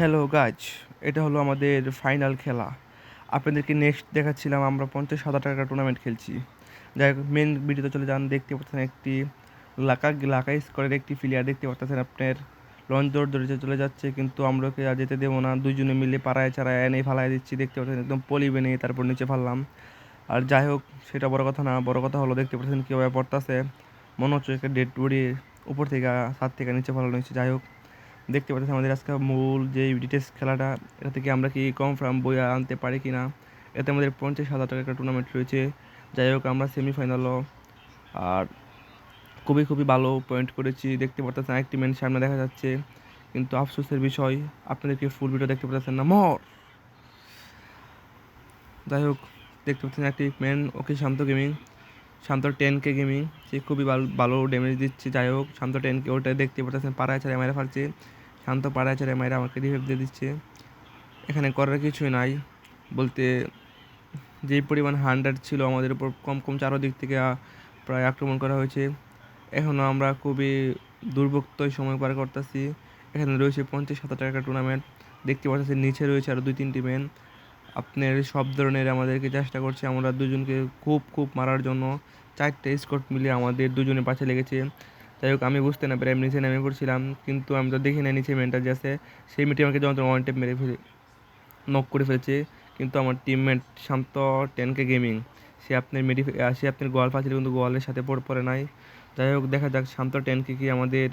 Hello guys, এটা হলো আমাদের ফাইনাল খেলা। আপনাদেরকে নেক্সট দেখাচ্ছিলাম আমরা 50,000 টাকার টুর্নামেন্ট খেলছি। যাই হোক, মেন ভিডিওতে চলে যান। দেখতে পাচ্ছেন একটি লাকা স্কোরের একটি প্লেয়ার দেখতে পাচ্ছেন আপনার লঞ্চ ধরে চলে যাচ্ছে, কিন্তু আমরা ওকে আর যেতে দেবো না। দুইজনে মিলে পাড়ায় চাড়ায় এনে ফালাই দিচ্ছি। দেখতে পাচ্ছেন একদম পলিবে নিয়ে তারপর নিচে ফাললাম। আর যাই হোক, সেটা বড় কথা না, বড় কথা হলো দেখতে পাচ্ছেন কীভাবে পড়তেছে। মনে হচ্ছে একটা ডেড বডি উপর থেকে ছাদ থেকে নিচে ফালানো হয়েছে। যাই হোক, দেখতে পাচ্ছি আমাদের আজকে মূল যে ডিটেলস খেলাটা, এটা থেকে আমরা কি কনফার্ম বইয়া আনতে পারি কি না। এতে আমাদের 50,000 টাকার একটা টুর্নামেন্ট রয়েছে। যাই হোক, আমরা সেমিফাইনালও আর খুবই ভালো পয়েন্ট করেছি। দেখতে পাচ্ছেন আরেকটি ম্যান সামনে দেখা যাচ্ছে, কিন্তু আফসোসের বিষয় আপনাদেরকে ফুল ভিডিও দেখতে পাচ্ছেন না। যাই হোক, দেখতে পাচ্ছেন একটি ম্যান, ওকে শান্ত গেমিং, শান্ত 10K গেমিং, সে খুবই ভালো ড্যামেজ দিচ্ছে। যাই হোক, শান্ত 10K ওটা দেখতে পাচ্ছেন পাড়ায় ছাড়া মেরে ফেলছে। শান্ত পাড়ায় ছাড়া মেরে আমাকে রিভাইভ দিয়ে দিচ্ছে। এখানে করার কিছুই নাই বলতে, যেই পরিমাণ 100 ছিল আমাদের উপর, কম চারোদিক থেকে প্রায় আক্রমণ করা হয়েছে। এখনও আমরা খুবই দুর্ভোগতই সময় পার করতেছি। এখানে রয়েছে 50,000 টাকার টুর্নামেন্ট। দেখতে পাচ্ছেন নিচে রয়েছে আরও 2-3টি ম্যান আপনার সব ধরনের আমাদেরকে চেষ্টা করছে। আমরা দুজনকে খুব মারার জন্য 4টা স্কোয়াড মিলে আমাদের দুজনের পাশে লেগেছে। যাই হোক, আমি বুঝতে না পেরে আমি নিচে নেমে পড়ছিলাম, কিন্তু আমি তো দেখি না নিচে মেনটা যে আছে, সেই মেয়েটি আমাকে যখন ওয়ান টেপ মেরে নক করে ফেলেছে। কিন্তু আমার টিমমেট শান্ত 10K গেমিং, সে আপনার গোয়াল পাচ্ছিল, কিন্তু গোয়ালের সাথে পড়ে নাই। যাই হোক, দেখা যাক শান্ত 10K কি আমাদের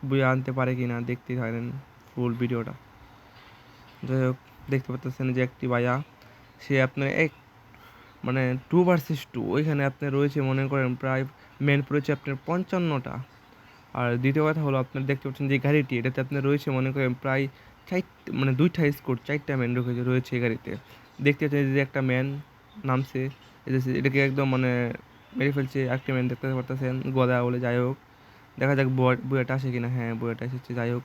বইয়ে আনতে পারে কি না, দেখতে পারেন ফুল ভিডিওটা। যাই হোক, দেখতে পাচ্ছেন যে একটি ভাইয়া, সে আপনার মানে 2 vs 2, ওইখানে আপনার রয়েছে মনে করেন প্রায় মেন রয়েছে আপনার 55টা। আর দ্বিতীয় কথা হলো আপনার দেখতে পাচ্ছেন যে গাড়িটি, এটাতে আপনার রয়েছে মনে করেন প্রায় 2টা স্কোর, 4টা ম্যান রয়েছে এই গাড়িতে। দেখতে পাচ্ছেন যে একটা ম্যান নামছে, এটাকে একদম মেরে ফেলছে। একটা ম্যান দেখতে পারতেছেন গদা বলে। যাই হোক, দেখা যাক বুয়াটা আসে কিনা। হ্যাঁ, বুয়াটা এসেছে। যাই হোক,